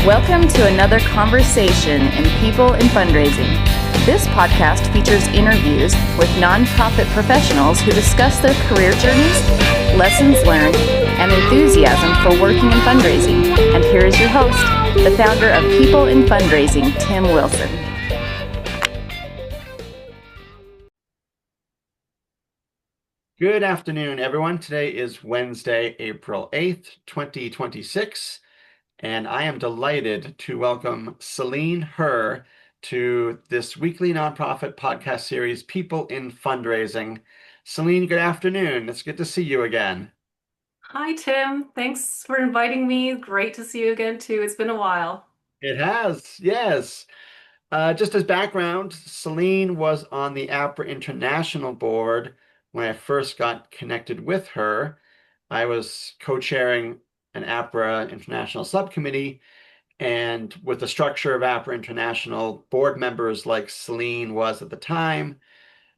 Welcome to another conversation in People in Fundraising. This podcast features interviews with nonprofit professionals who discuss their career journeys, lessons learned, and enthusiasm for working in fundraising. And here is your host, the founder of People in Fundraising, Tim Wilson. Good afternoon, everyone. Today is Wednesday, April 8th, 2026, and I am delighted to welcome Selene Hur to this weekly nonprofit podcast series, People in Fundraising. Selene, good afternoon. It's good to see you again. Hi, Tim. Thanks for inviting me. Great to see you again, too. It's been a while. It has, yes. Just as background, Selene was on the Apra International board when I first got connected with her. I was co-chairing an Apra International subcommittee, and with the structure of Apra International, board members like Selene was at the time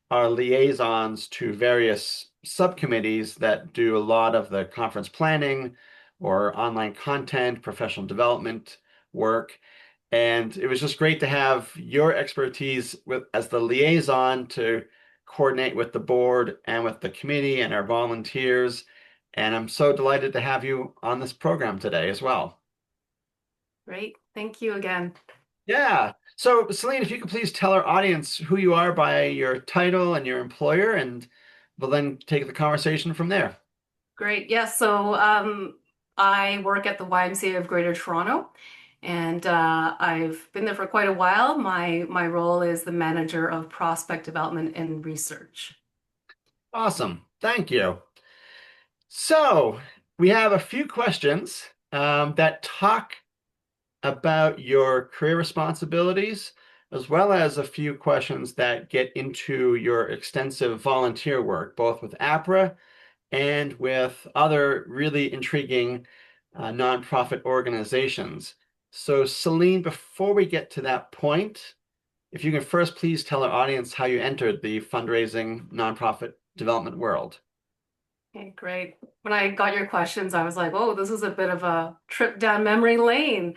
are liaisons to various subcommittees that do a lot of the conference planning or online content, professional development work. And it was just great to have your expertise as the liaison to coordinate with the board and with the committee and our volunteers. And I'm so delighted to have you on this program today as well. Great. Thank you again. Yeah. So, Selene, if you could please tell our audience who you are by your title and your employer, and we'll then take the conversation from there. Great. Yeah, so I work at the YMCA of Greater Toronto, and I've been there for quite a while. My role is the manager of prospect development and research. Awesome. Thank you. So, we have a few questions that talk about your career responsibilities, as well as a few questions that get into your extensive volunteer work, both with APRA and with other really intriguing nonprofit organizations. So, Selene, before we get to that point, if you can first please tell our audience how you entered the fundraising nonprofit development world. Okay, great. When I got your questions, I was like, oh, this is a bit of a trip down memory lane.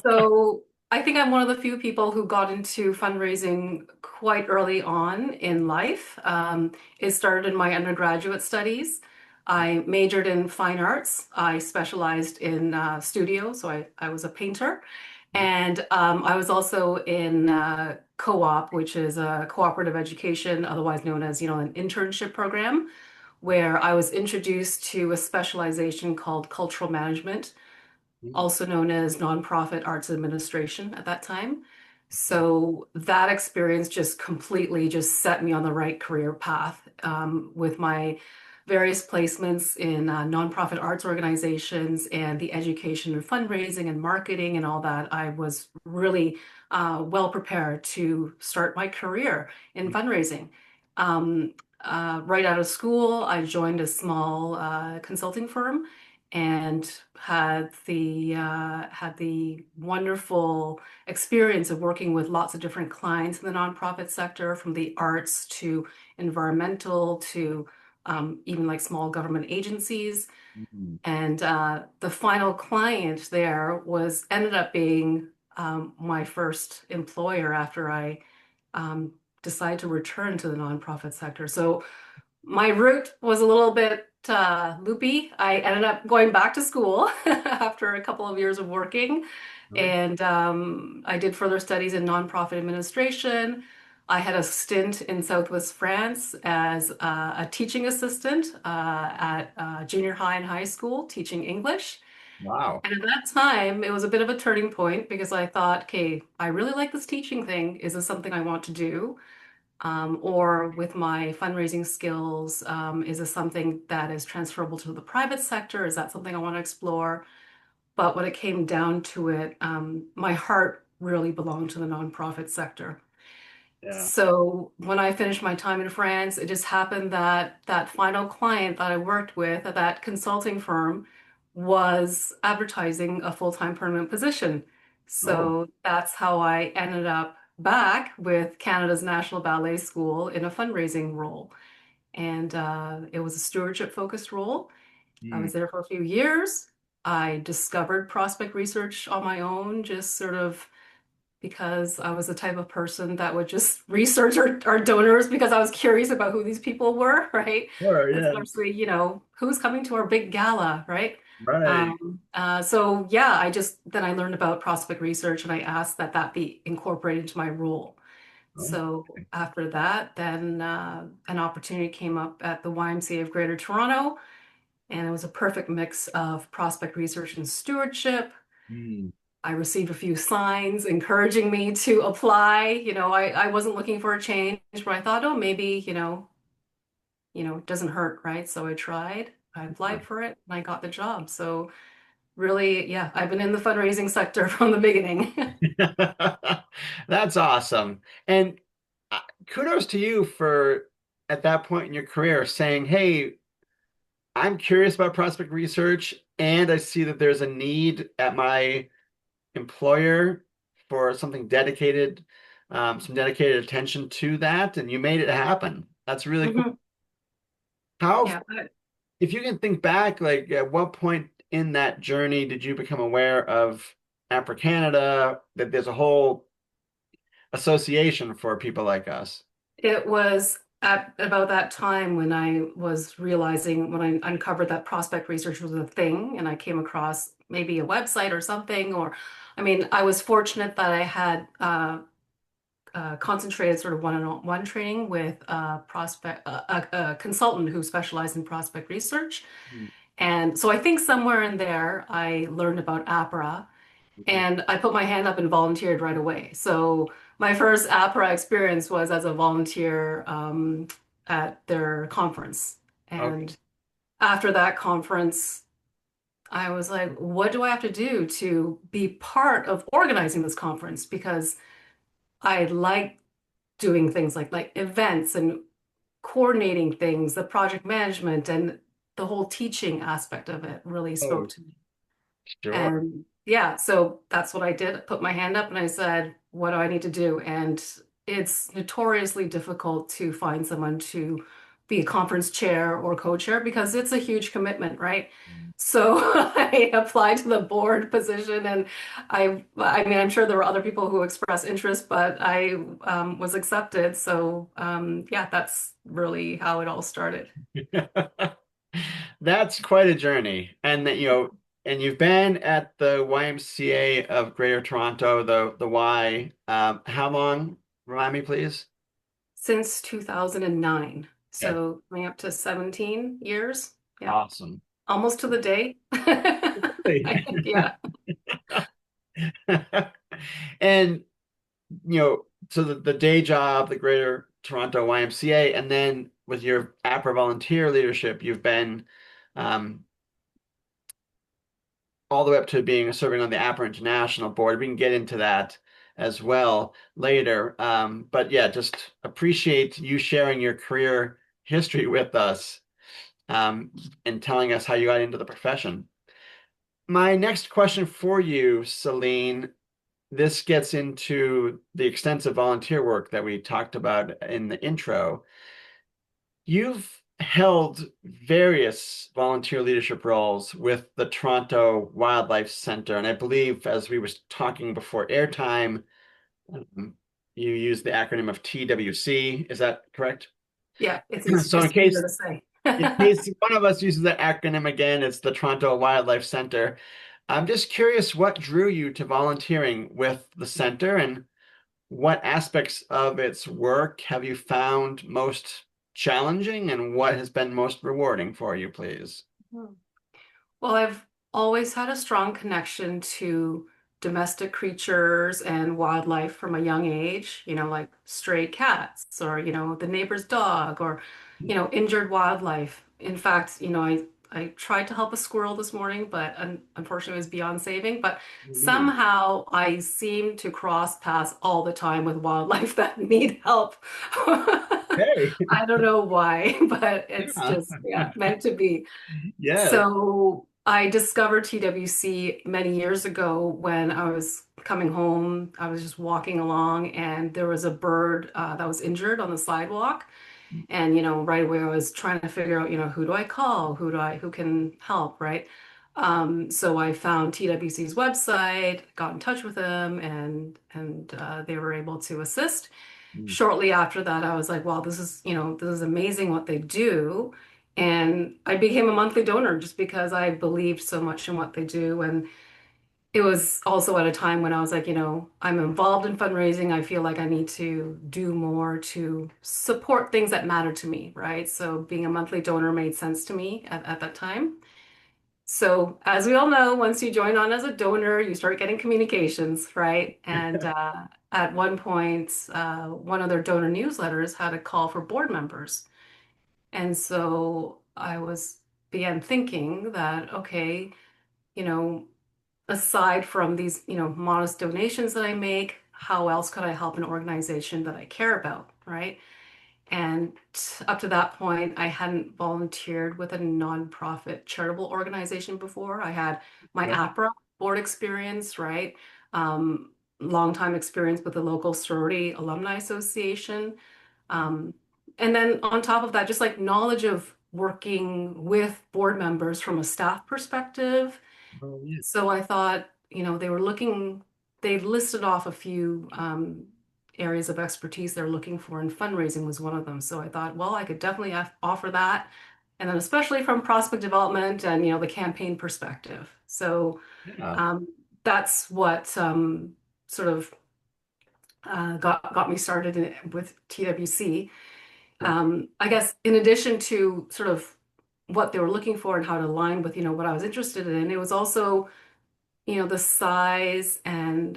So I think I'm one of the few people who got into fundraising quite early on in life. It started in my undergraduate studies. I majored in fine arts. I specialized in studio, so I was a painter. And I was also in co-op, which is a cooperative education, otherwise known as, an internship program, where I was introduced to a specialization called cultural management, also known as nonprofit arts administration at that time. So that experience just completely just set me on the right career path with my various placements in nonprofit arts organizations and the education and fundraising and marketing and all that. I was really well prepared to start my career in fundraising. Right out of school, I joined a small consulting firm and had the wonderful experience of working with lots of different clients in the nonprofit sector, from the arts to environmental to even like small government agencies. Mhm. And the final client there ended up being my first employer after I um, decided to return to the nonprofit sector. So my route was a little bit loopy. I ended up going back to school after a couple of years of working, Right. and I did further studies in nonprofit administration. I had a stint in Southwest France as a teaching assistant at junior high and high school, teaching English. Wow. And at that time, it was a bit of a turning point because I thought, okay, I really like this teaching thing. Is this something I want to do? Or with my fundraising skills, is this something that is transferable to the private sector? Is that something I want to explore? But when it came down to it, my heart really belonged to the nonprofit sector. Yeah. So when I finished my time in France, it just happened that that final client that I worked with at that consulting firm was advertising a full-time permanent position. Oh. So that's how I ended up back with Canada's National Ballet School in a fundraising role. And it was a stewardship focused role. I Hmm. was there for a few years. I discovered prospect research on my own, just sort of because I was the type of person that would just research our donors because I was curious about who these people were, right? Sure, yeah. Especially, who's coming to our big gala, right? Right. So yeah, then I learned about prospect research and I asked that that be incorporated into my role. Oh, So after that, then an opportunity came up at the YMCA of Greater Toronto, and it was a perfect mix of prospect research and stewardship. mm, I received a few signs encouraging me to apply. I wasn't looking for a change, but I thought, oh, maybe, it doesn't hurt, right? So I tried, I applied sure. for it, and I got the job. So really, yeah, I've been in the fundraising sector from the beginning. That's awesome. And kudos to you for at that point in your career saying, "Hey, I'm curious about prospect research, and I see that there's a need at my employer for something dedicated, some dedicated attention to that, and you made it happen. That's really cool. Mhm. How, Yeah. if you can think back, like at what point in that journey did you become aware of Apra Canada, that there's a whole association for people like us? It was at about that time when I was realizing, when I uncovered that prospect research was a thing, and I came across maybe a website or something, or I mean, I was fortunate that I had concentrated sort of one-on-one training with a consultant who specialized in prospect research. Mm, And so I think somewhere in there, I learned about APRA. mhm. And I put my hand up and volunteered right away. So my first APRA experience was as a volunteer at their conference. Okay. And after that conference, I was like, what do I have to do to be part of organizing this conference? Because I like doing things like events and coordinating things, the project management and the whole teaching aspect of it really Oh, spoke to me. sure. And yeah, so that's what I did. I put my hand up and I said, what do I need to do? And it's notoriously difficult to find someone to be a conference chair or co-chair because it's a huge commitment, right? So I applied to the board position and I mean, I'm sure there were other people who expressed interest, but I was accepted. So yeah, that's really how it all started. That's quite a journey. And that, and you've been at the YMCA of Greater Toronto, the Y. How long? Remind me, please. Since 2009. Okay. So coming up to 17 years. Yeah, Awesome. almost to the day. Really? Yeah. And, so the day job, the Greater Toronto YMCA, and then with your APRA volunteer leadership, you've been um, all the way up to being serving on the Apra International board. We can get into that as well later. But yeah, just appreciate you sharing your career history with us, um, and telling us how you got into the profession. My next question for you, Selene, this gets into the extensive volunteer work that we talked about in the intro. You've held various volunteer leadership roles with the Toronto Wildlife Center, and I believe, as we were talking before airtime, um, you use the acronym of TWC. Is that correct? Yeah, it's So just easier to say. in case one of us uses that acronym again, it's the Toronto Wildlife Center. I'm just curious what drew you to volunteering with the center, and what aspects of its work have you found most challenging, and what has been most rewarding for you, please? Well, I've always had a strong connection to domestic creatures and wildlife from a young age, like stray cats or, the neighbor's dog or, injured wildlife. In fact, I tried to help a squirrel this morning, but unfortunately it was beyond saving. But Mhm. somehow I seem to cross paths all the time with wildlife that need help. Hey, I don't know why, but it's yeah, just, yeah, meant to be. yes. So I discovered TWC many years ago when I was coming home. I was just walking along and there was a bird that was injured on the sidewalk. And, right away I was trying to figure out, who do I call? Who can help, right? So I found TWC's website, got in touch with them, and they were able to assist. Mm. Shortly after that, I was like, wow, this is amazing what they do. And I became a monthly donor just because I believed so much in what they do. And it was also at a time when I was like, I'm involved in fundraising. I feel like I need to do more to support things that matter to me, right? So being a monthly donor made sense to me at that time. So, as we all know, once you join on as a donor, you start getting communications, right? And at one point, one of their donor newsletters had a call for board members. And so began thinking that, okay, you know, aside from these, modest donations that I make, how else could I help an organization that I care about, right? And up to that point, I hadn't volunteered with a nonprofit charitable organization before. I had my Okay. Apra board experience, right? Long time experience with the local sorority alumni association. Um, and then on top of that, just like knowledge of working with board members from a staff perspective. Oh, yeah. So I thought, they listed off a few areas of expertise they're looking for, and fundraising was one of them. So I thought, well, I could definitely offer that. And then especially from prospect development and, the campaign perspective. So Yeah. um, that's what sort of got me started with TWC. Okay. I guess in addition to sort of what they were looking for and how to align with, what I was interested in, it was also the size and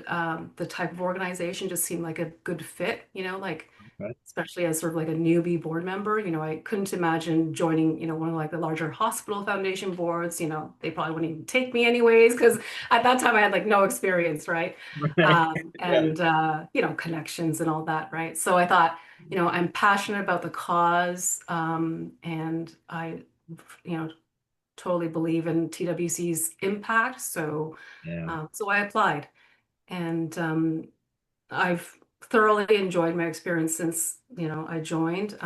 the type of organization just seemed like a good fit, like Okay. especially as sort of like a newbie board member, I couldn't imagine joining, one of like the larger hospital foundation boards, they probably wouldn't even take me anyways, because at that time I had like no experience, right? Yeah. Connections and all that, right? So I thought, I'm passionate about the cause, and I, you know, totally believe in TWC's impact. So, Yeah. so I applied, and I've thoroughly enjoyed my experience since I joined.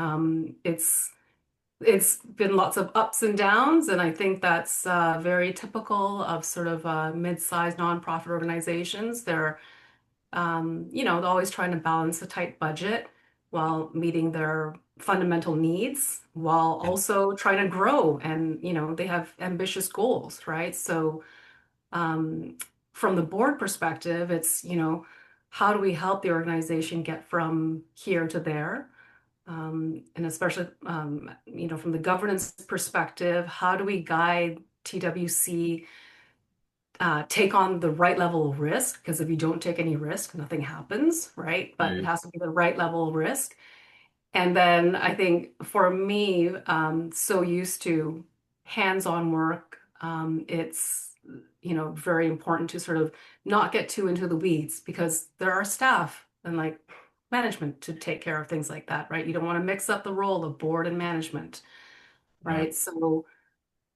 It's been lots of ups and downs, and I think that's very typical of sort of mid-sized nonprofit organizations. They're always trying to balance a tight budget while meeting their fundamental needs, while also trying to grow. And, they have ambitious goals, right? So, um, from the board perspective, it's, how do we help the organization get from here to there? And especially, from the governance perspective, how do we guide TWC take on the right level of risk? Because if you don't take any risk, nothing happens, right? But it Right. has to be the right level of risk. And then I think for me, so used to hands-on work, it's very important to sort of not get too into the weeds, because there are staff and like management to take care of things like that, right? You don't want to mix up the role of board and management, Yeah. right? So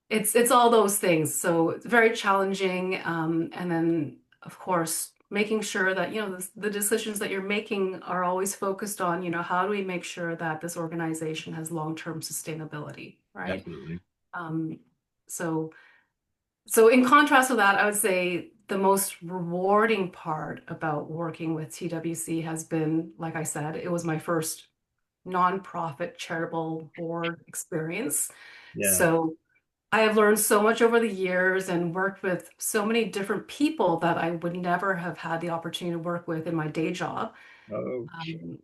it's all those things. So it's very challenging. And then, of course, making sure that, the decisions that you're making are always focused on, how do we make sure that this organization has long-term sustainability, right? Absolutely. Um, so, so in contrast to that, I would say the most rewarding part about working with TWC has been, like I said, it was my first nonprofit charitable board experience. Yeah. So I have learned so much over the years and worked with so many different people that I would never have had the opportunity to work with in my day job. Oh, Um,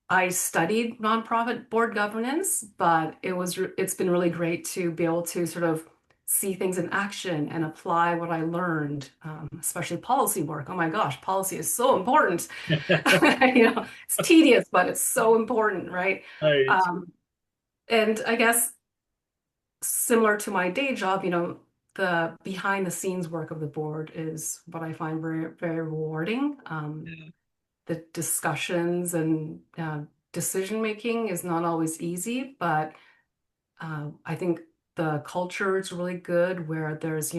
I studied nonprofit board governance, but it's been really great to be able to sort of see things in action and apply what I learned, especially policy work. Oh my gosh, policy is so important. It's tedious, but it's so important, right? right. Um, and I guess similar to my day job, the behind the scenes work of the board is what I find very, very rewarding. Yeah. The discussions and decision making is not always easy, but I think the culture is really good where there's,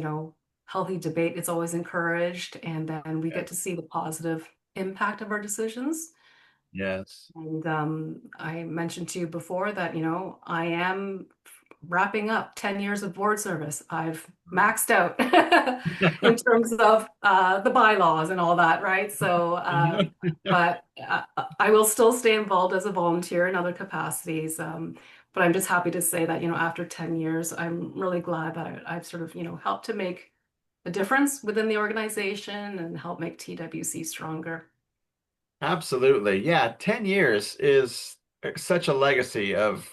healthy debate. It's always encouraged, and then we Yeah. get to see the positive impact of our decisions. Yes. And I mentioned to you before that, I am wrapping up 10 years of board service. I've maxed out in terms of the bylaws and all that, right? So, but I will still stay involved as a volunteer in other capacities. But I'm just happy to say that, after 10 years, I'm really glad that I've sort of, helped to make a difference within the organization and help make TWC stronger. Absolutely. Yeah, 10 years is such a legacy of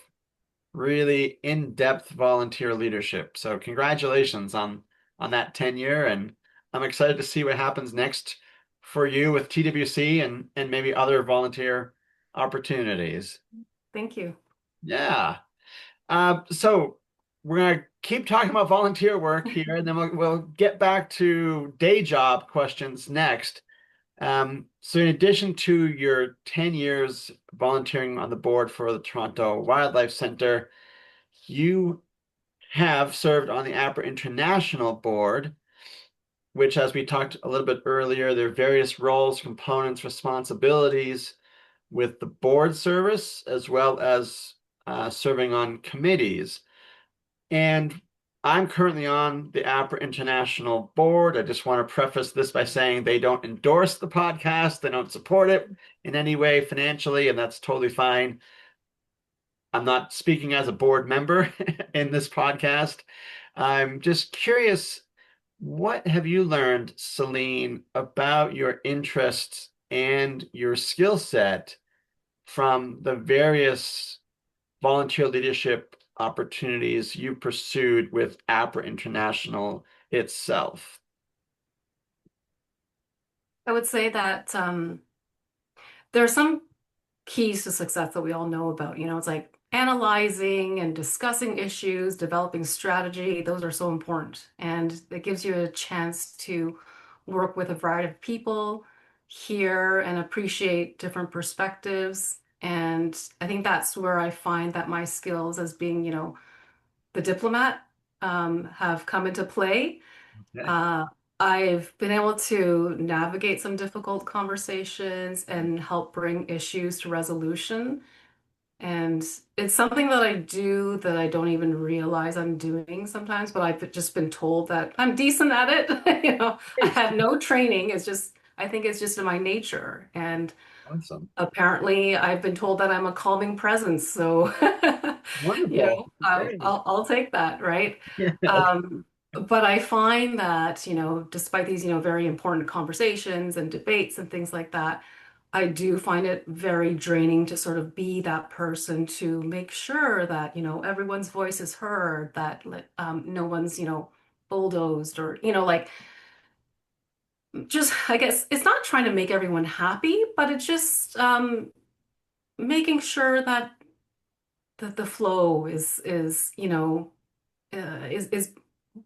really in-depth volunteer leadership. So congratulations on that tenure, and I'm excited to see what happens next for you with TWC and maybe other volunteer opportunities. Thank you. Yeah. So we're gonna keep talking about volunteer work here, and then we'll get back to day job questions next. So in addition to your 10 years volunteering on the board for the Toronto Wildlife Center, you have served on the Apra International board, which, as we talked a little bit earlier, there are various roles, components, responsibilities with the board service, as well as serving on committees. And I'm currently on the Apra International board. I just want to preface this by saying they don't endorse the podcast, they don't support it in any way financially, and that's totally fine. I'm not speaking as a board member in this podcast. I'm just curious, what have you learned, Selene, about your interests and your skill set from the various volunteer leadership opportunities you pursued with Apra International itself? I would say that there are some keys to success that we all know about. It's like analyzing and discussing issues, developing strategy. Those are so important. And it gives you a chance to work with a variety of people, hear and appreciate different perspectives. And I think that's where I find that my skills as being, the diplomat, have come into play. Okay. Uh, I've been able to navigate some difficult conversations and help bring issues to resolution. And it's something that I do that I don't even realize I'm doing sometimes, but I've just been told that I'm decent at it. I Great. had no training. I think it's just in my nature. And Awesome. apparently, I've been told that I'm a calming presence. So, Wonderful. Great. I'll take that, right? Yes. Um, but I find that, despite these, very important conversations and debates and things like that, I do find it very draining to sort of be that person to make sure that, everyone's voice is heard, that no one's, bulldozed or, like just, I guess it's not trying to make everyone happy, but it's just making sure that the flow is is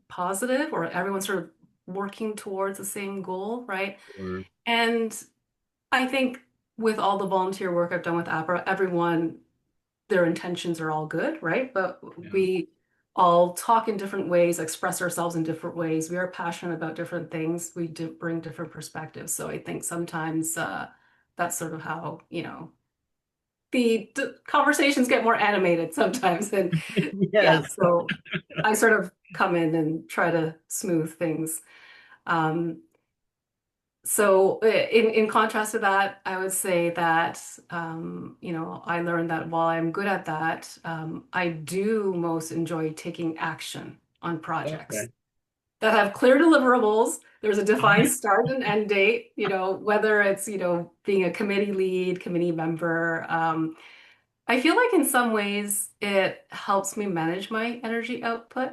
positive or everyone's sort of working towards the same goal, right? Sure. And I think with all the volunteer work I've done with APRA, everyone, their intentions are all good, right? But Yeah. we all talk in different ways, express ourselves in different ways. We are passionate about different things. We do bring different perspectives. So I think sometimes that's sort of how, the conversations get more animated sometimes. And yeah, Yes. so I sort of come in and try to smooth things. Um, so in contrast to that, I would say that I learned that while I'm good at that, I do most enjoy taking action on projects Okay. that have clear deliverables. There's a defined start and end date, whether it's, being a committee lead, committee member. I feel like in some ways it helps me manage my energy output.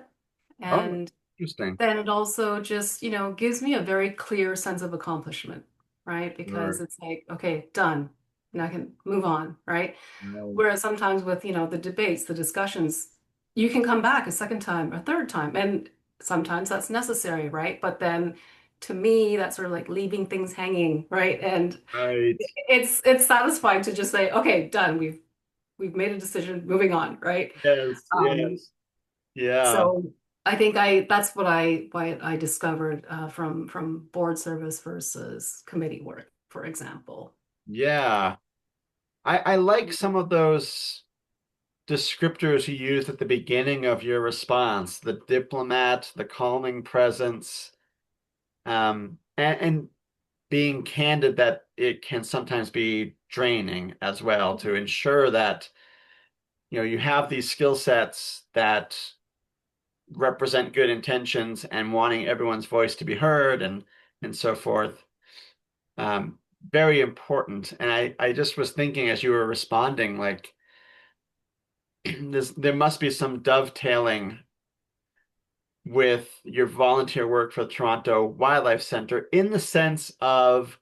Oh, And interesting. then it also just, gives me a very clear sense of accomplishment, right? Because Sure. it's like, okay, done. And I can move on, right? Right. Whereas sometimes with, the debates, the discussions, you can come back a second time, a third time, and sometimes that's necessary, right? But then to me, that's sort of like leaving things hanging, right? And Right. it's satisfying to just say, okay, done. We've made a decision, moving on, right? Yes. Um, Yes. Yeah. so I think that's what I discovered from board service versus committee work, for example. Yeah. I like some of those descriptors you used at the beginning of your response, the diplomat, the calming presence, and being candid that it can sometimes be draining as well, to ensure that you have these skill sets that represent good intentions and wanting everyone's voice to be heard and so forth. Um, Very important. And I just was thinking as you were responding, like there must be some dovetailing with your volunteer work for the Toronto Wildlife Center in the sense of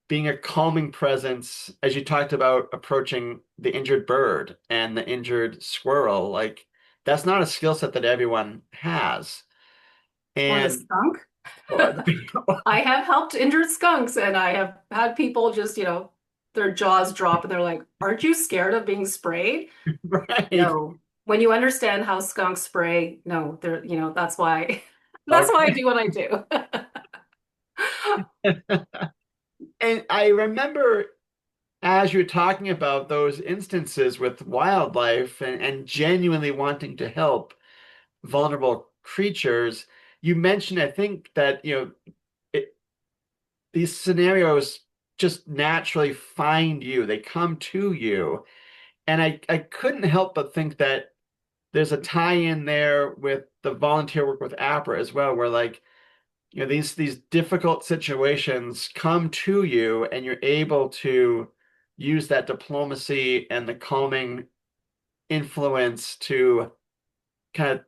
being a calming presence as you talked about approaching the injured bird and the injured squirrel. Like that's not a skill set that everyone has. Or the And skunk. or the people, I have helped injured skunks, and I have had people just, their jaws drop and they're like, "Aren't you scared of being sprayed?" right? No. When you understand how skunks spray, no, that's why that's why I Okay. do what I do. And I remember as you're talking about those instances with wildlife and genuinely wanting to help vulnerable creatures, you mentioned, I think, that, it, these scenarios just naturally find you, they come to you. And I couldn't help but think that there's a tie in there with the volunteer work with Apra as well, where like, these difficult situations come to you and you're able to use that diplomacy and the calming influence to kind of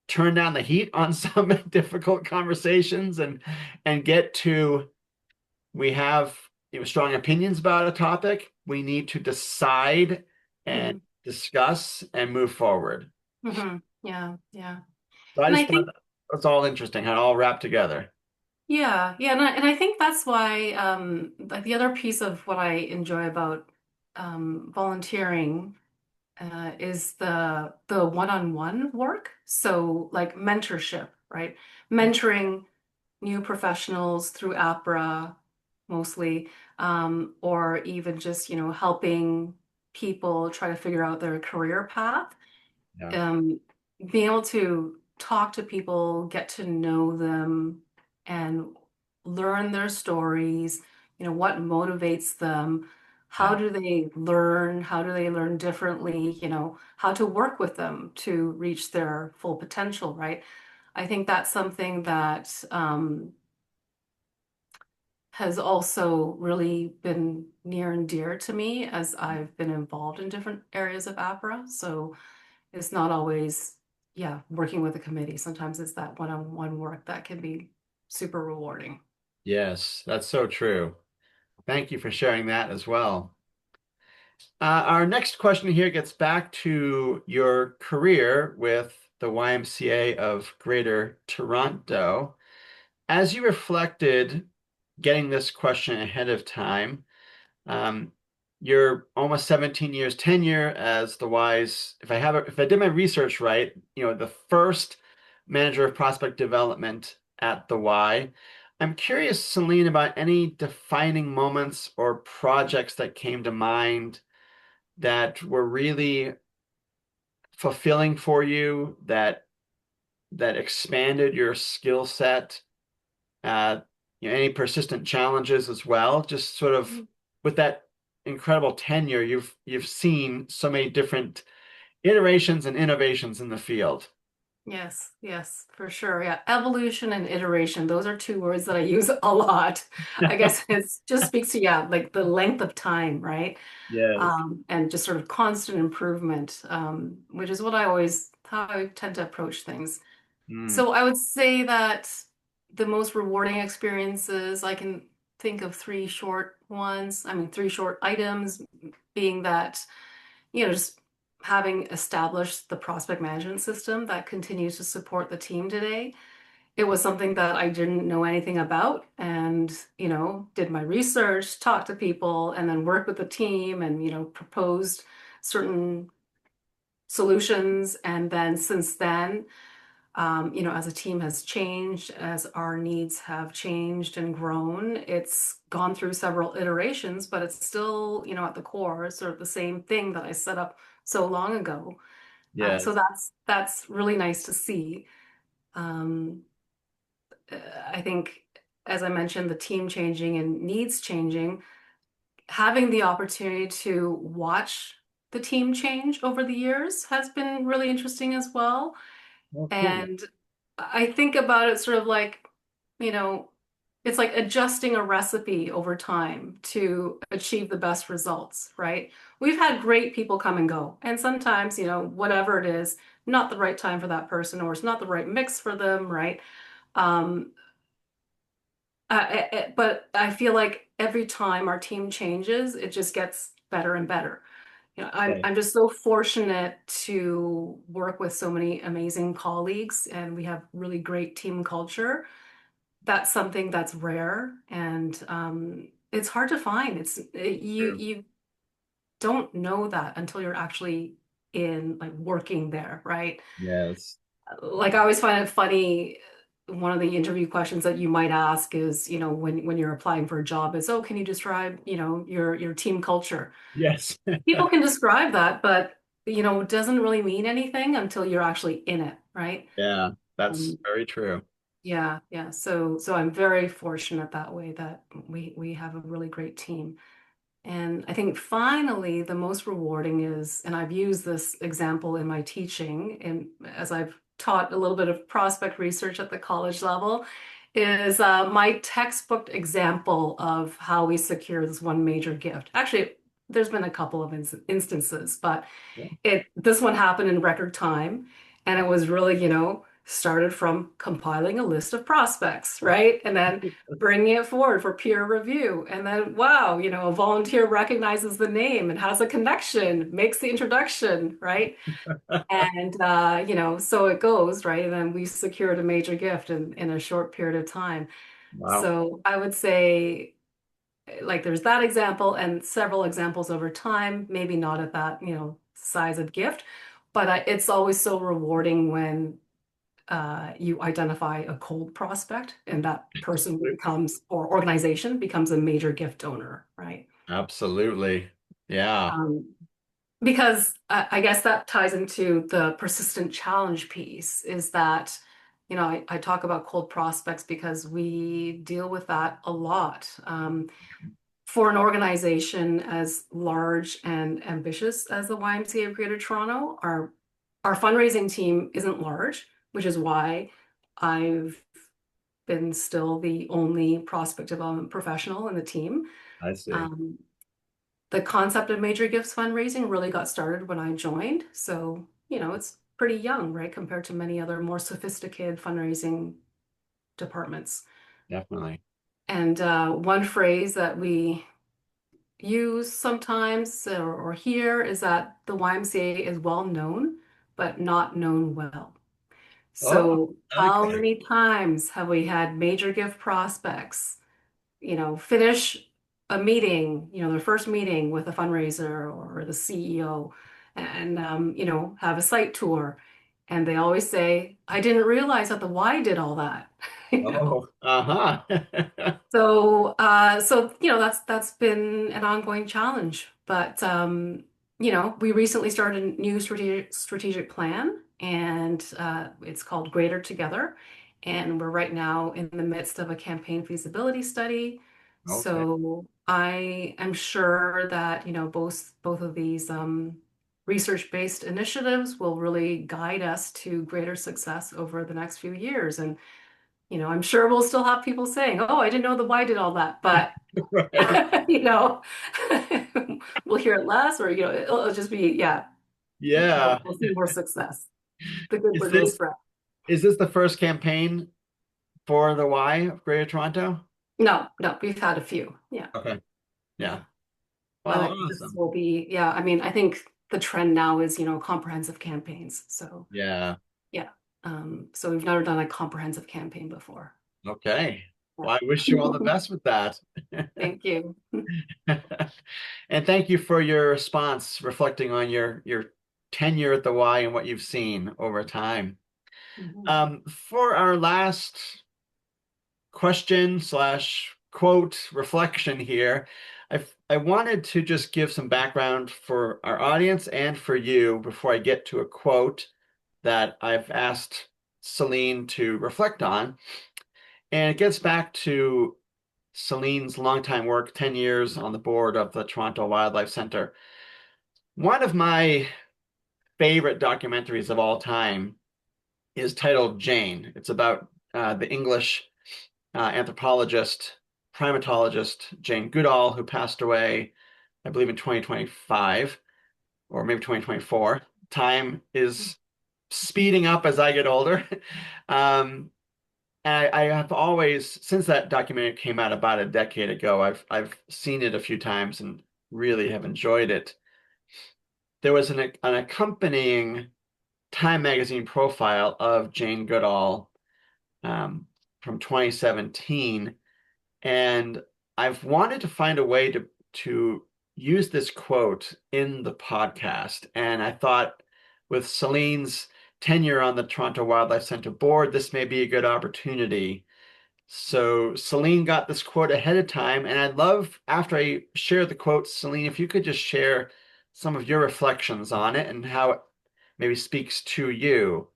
turn down the heat on some difficult conversations and get to we have strong opinions about a topic. We need to decide and Mhm. discuss and move forward. Yeah, yeah. So I And just I thought think, that was all interesting, how it all wrapped together. yeah, yeah, and I think that's why like the other piece of what I enjoy about volunteering is the one-on-one work. So like mentorship, right? Mentoring new professionals through APRA mostly, or even just, helping people try to figure out their career path. Yeah. um, Being able to talk to people, get to know them, and learn their stories, what motivates them, how Yeah. do they learn, how do they learn differently, how to work with them to reach their full potential, right? I think that's something that has also really been near and dear to me as I've been involved in different areas of APRA. So it's not always, yeah, working with a committee. Sometimes it's that one-on-one work that can be super rewarding. Yes, that's so true. Thank you for sharing that as well. Our next question here gets back to your career with the YMCA of Greater Toronto. As you reflected getting this question ahead of time, um, you're almost 17 years tenure as the Y's, if I did my research right, the first manager of prospect development at the Y. I'm curious, Selene, about any defining moments or projects that came to mind that were really fulfilling for you, that expanded your skill set, uh, any persistent challenges as well. Just sort of Mhm. with that incredible tenure, you've seen so many different iterations and innovations in the field. Yes, yes, for sure. Yeah. Evolution and iteration, those are two words that I use a lot. I guess it just speaks to, yeah, like the length of time, right? Yes. And just sort of constant improvement, which is how I tend to approach things. Mm, So I would say that the most rewarding experiences, I can think of three short ones. I mean, three short items being that, just having established the prospect management system that continues to support the team today. It was something that I didn't know anything about, and, did my research, talked to people, and then worked with the team and, proposed certain solutions. And then since then, as a team has changed, as our needs have changed and grown, it's gone through several iterations, but it's still, at the core, sort of the same thing that I set up so long ago. So Yes. that's really nice to see. Um, I think, as I mentioned, the team changing and needs changing, having the opportunity to watch the team change over the years has been really interesting as well. Oh, cool. And I think about it sort of like, you know, it's like adjusting a recipe over time to achieve the best results, right? We've had great people come and go, and sometimes, whatever it is, not the right time for that person, or it's not the right mix for them, right? Um, but I feel like every time our team changes, it just gets better and better. Okay. I'm just so fortunate to work with so many amazing colleagues, and we have really great team culture. That's something that's rare, and it's hard to find. True. You don't know that until you're actually in like working there, right? Yes. Like I always find it funny. One of the interview questions that you might ask is, when you're applying for a job is, oh, can you describe, your team culture? Yes. People can describe that, but it doesn't really mean anything until you're actually in it, right? Yeah, that's Um, very true. yeah, yeah. So I'm very fortunate that way that we have a really great team. And I think finally, the most rewarding is, and I've used this example in my teaching, and as I've taught a little bit of prospect research at the college level, is my textbook example of how we secure this one major gift. Actually, there's been a couple of instances, but Yeah. this one happened in record time, and it was really, started from compiling a list of prospects, right? And then bringing it forward for peer review. And then, wow, a volunteer recognizes the name and has a connection, makes the introduction, right? And, so it goes, right? And then we secured a major gift in a short period of time. Wow. So I would say, like, there's that example and several examples over time, maybe not at that, size of gift, but it's always so rewarding when you identify a cold prospect and that person becomes, or organization becomes a major gift donor, right? Absolutely. Yeah. Um, because I guess that ties into the persistent challenge piece is that, I talk about cold prospects because we deal with that a lot. For an organization as large and ambitious as the YMCA of Greater Toronto, our fundraising team isn't large, which is why I've been still the only prospect development professional in the team. I see. Um, the concept of major gifts fundraising really got started when I joined. So, it's pretty young, right, compared to many other more sophisticated fundraising departments. Definitely. And one phrase that we use sometimes or hear is that the YMCA is well known, but not known well. Oh, So, how okay. many times have we had major gift prospects, finish a meeting, their first meeting with a fundraiser or the CEO, and have a site tour, and they always say, "I didn't realize that the Y did all that," you know. Oh, uh-huh. So that's been an ongoing challenge. But we recently started a new strategic plan, and it's called Greater Together. And we're right now in the midst of a campaign feasibility study. Okay. So I am sure that both of these research-based initiatives will really guide us to greater success over the next few years. And I'm sure we'll still have people saying, "Oh, I didn't know the Y did all that," but Right. you know, we'll hear it less, or it'll just be, yeah, Yeah. we'll see more success. The good Is word will this spread. is this the first campaign for the Y of Greater Toronto? No, no, we've had a few, yeah, Okay. yeah, Yeah. Well, but this awesome. will be, yeah. I mean, I think the trend now is comprehensive campaigns. So Yeah. yeah, so we've never done a comprehensive campaign before. Okay. Yeah. Well, I wish you all the best with that. Thank you. And thank you for your response, reflecting on your tenure at the Y and what you've seen over time. Mhm. For our last question slash quote reflection here, I wanted to just give some background for our audience and for you before I get to a quote that I've asked Selene to reflect on. And it gets back to Selene's longtime work, 10 years on the board of the Toronto Wildlife Center. One of my favorite documentaries of all time is titled Jane. It's about the English anthropologist, primatologist Jane Goodall, who passed away, I believe, in 2025 or maybe 2024. Time is speeding up as I get older. Um, and I have always, since that documentary came out about a decade ago, I've seen it a few times and really have enjoyed it. There was an accompanying Time magazine profile of Jane Goodall um, from 2017, and I've wanted to find a way to use this quote in the podcast. And I thought with Selene's tenure on the Toronto Wildlife Center board, this may be a good opportunity. So Selene got this quote ahead of time, and I'd love, after I share the quote, Selene, if you could just share some of your reflections on it and how it maybe speaks to you.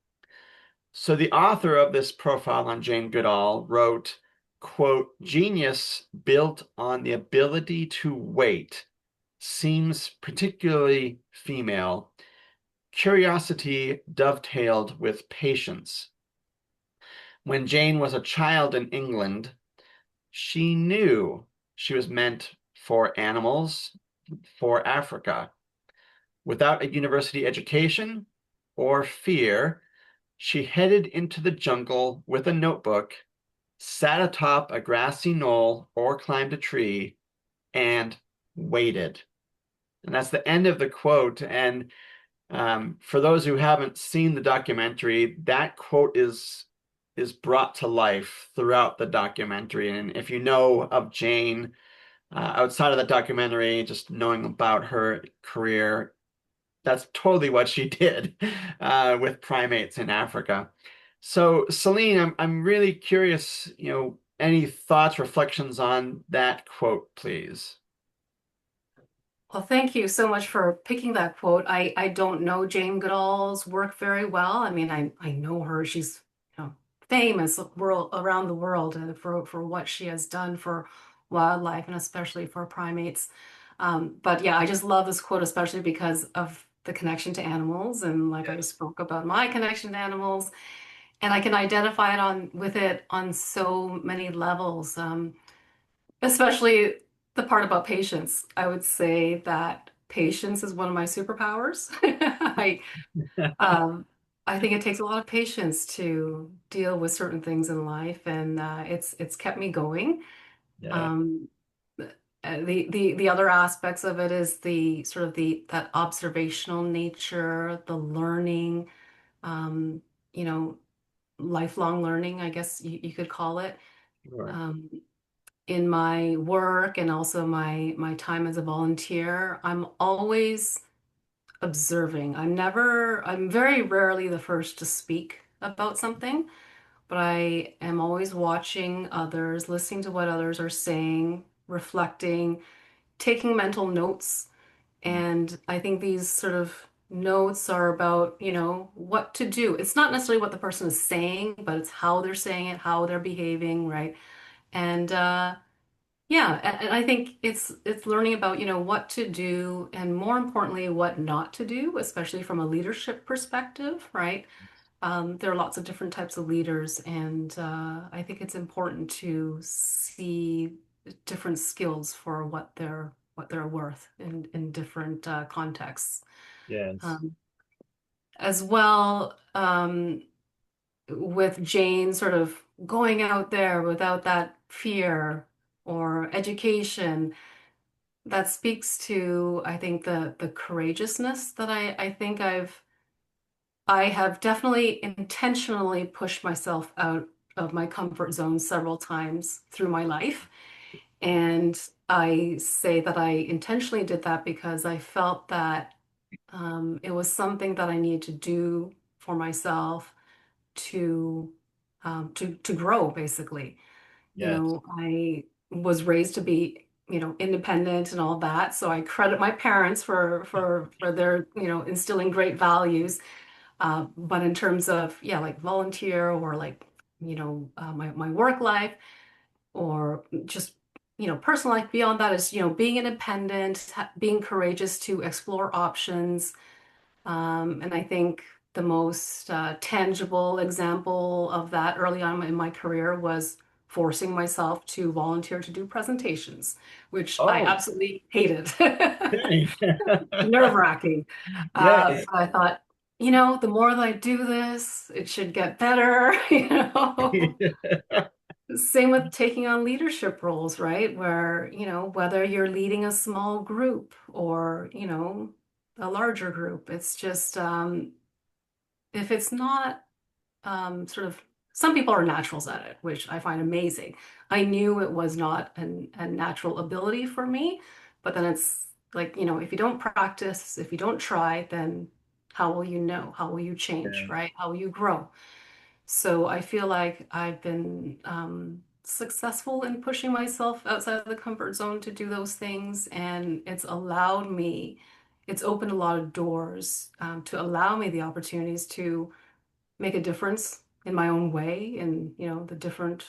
So the author of this profile on Jane Goodall wrote, quote, "Genius built on the ability to wait seems particularly female. Curiosity dovetailed with patience. When Jane was a child in England, she knew she was meant for animals, for Africa. Without a university education or fear, she headed into the jungle with a notebook, sat atop a grassy knoll or climbed a tree, and waited." And that's the end of the quote. And for those who haven't seen the documentary, that quote is brought to life throughout the documentary. And if you know of Jane outside of the documentary, just knowing about her career, that's totally what she did with primates in Africa. So, Selene, I'm really curious, any thoughts, reflections on that quote, please? Well, thank you so much for picking that quote. I don't know Jane Goodall's work very well. I mean, I know her. She's, famous around the world for what she has done for wildlife and especially for primates. But yeah, I just love this quote, especially because of the connection to animals. And like I spoke about my connection to animals, and I can identify with it on so many levels. Especially the part about patience. I would say that patience is one of my superpowers. I um, I think it takes a lot of patience to deal with certain things in life, and it's kept me going. Yeah, Um, the other aspects of it is the sort of the that observational nature, the learning, um, you know, lifelong learning, I guess you could call it. sure. Um, in my work and also my time as a volunteer, I'm always observing. I'm very rarely the first to speak about something, but I am always watching others, listening to what others are saying, reflecting, taking mental notes. And I think these sort of notes are about, what to do. It's not necessarily what the person is saying, but it's how they're saying it, how they're behaving, right? And yeah, and I think it's learning about, what to do and more importantly, what not to do, especially from a leadership perspective, right? There are lots of different types of leaders, and I think it's important to see different skills for what they're worth in different contexts. Yes. Um, as well, with Jane sort of going out there without that fear or education, that speaks to, I think, the courageousness that I think I have definitely intentionally pushed myself out of my comfort zone several times through my life. And I say that I intentionally did that because I felt that it was something that I needed to do for myself to to grow, basically. Yes. I was raised to be independent and all that. So I credit my parents for their, instilling great values. But in terms of, yeah, like volunteer or like, my work life or just, personal life beyond that is, being independent, being courageous to explore options. And I think the most tangible example of that early on in my career was forcing myself to volunteer to do presentations, which I Oh, absolutely hated. okay. Nerve-wracking. Yes. But I thought, the more that I do this, it should get better, Same with taking on leadership roles, right? Where, whether you're leading a small group or, a larger group, it's just if it's not sort of some people are naturals at it, which I find amazing. I knew it was not a natural ability for me, but then it's like, if you don't practice, if you don't try, then how will you know? How will you change, Yeah. right? How will you grow? So I feel like I've been successful in pushing myself outside of the comfort zone to do those things, and it's opened a lot of doors to allow me the opportunities to make a difference in my own way and the different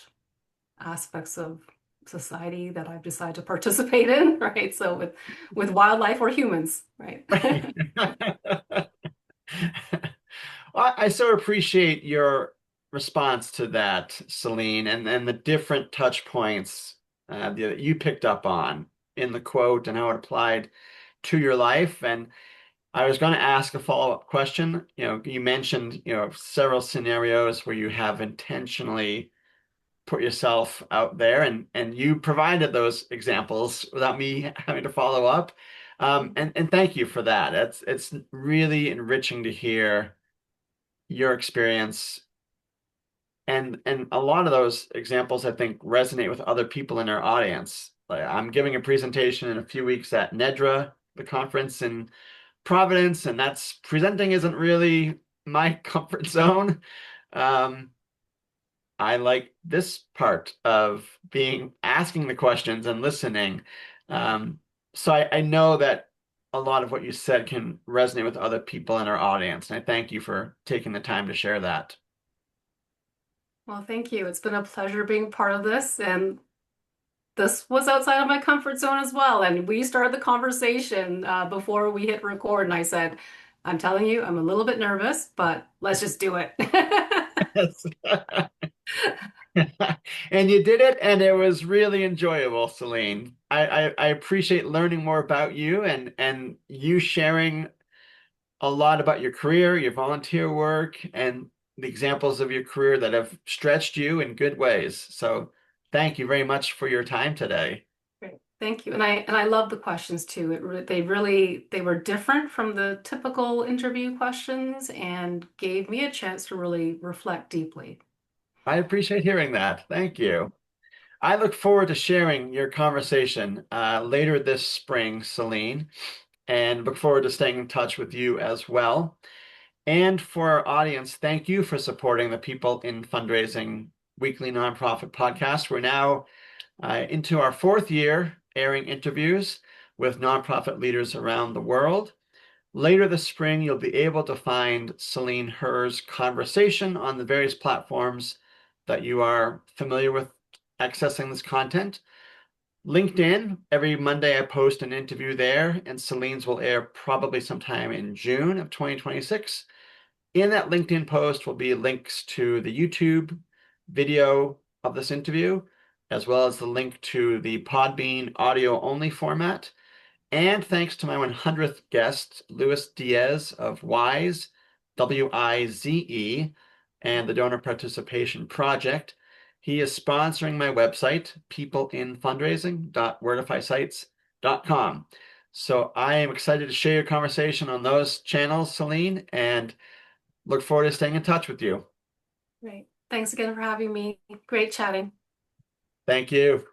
aspects of society that I've decided to participate in, right? So with wildlife or humans, right? I so appreciate your response to that, Celine, and the different touch points that you picked up on in the quote and how it applied to your life. And I was going to ask a follow-up question. You mentioned, several scenarios where you have intentionally put yourself out there, and you provided those examples without me having to follow up. And thank you for that. It's really enriching to hear your experience, and a lot of those examples I think resonate with other people in our audience. Like I'm giving a presentation in a few weeks at NEDRA, the conference in Providence, and that's presenting isn't really my comfort zone. Um, I like this part of being asking the questions and listening. Um, so I know that a lot of what you said can resonate with other people in our audience, and I thank you for taking the time to share that. Well, thank you. It's been a pleasure being part of this, and this was outside of my comfort zone as well. And we started the conversation before we hit record, and I said, I'm telling you, I'm a little bit nervous, but let's just do it. Yes. And you did it, and it was really enjoyable, Celine. I appreciate learning more about you and you sharing a lot about your career, your volunteer work, and the examples of your career that have stretched you in good ways. So thank you very much for your time today. Great. Thank you. And I love the questions too. They were different from the typical interview questions and gave me a chance to really reflect deeply. I appreciate hearing that. Thank you. I look forward to sharing your conversation later this spring, Celine, and look forward to staying in touch with you as well. And for our audience, thank you for supporting the People in Fundraising weekly nonprofit podcast. We're now into our fourth year airing interviews with nonprofit leaders around the world. Later this spring, you'll be able to find Selene Hur's conversation on the various platforms that you are familiar with accessing this content. LinkedIn, every Monday I post an interview there, and Celine's will air probably sometime in June of 2026. In that LinkedIn post will be links to the YouTube video of this interview, as well as the link to the Podbean audio only format. And thanks to my 100th guest, Luis Diaz of WISE, WIZE, and the Donor Participation Project. He is sponsoring my website, peopleinfundraising.wordifysites.com. So I am excited to share your conversation on those channels, Celine, and look forward to staying in touch with you. Great. Thanks again for having me. Great chatting. Thank you.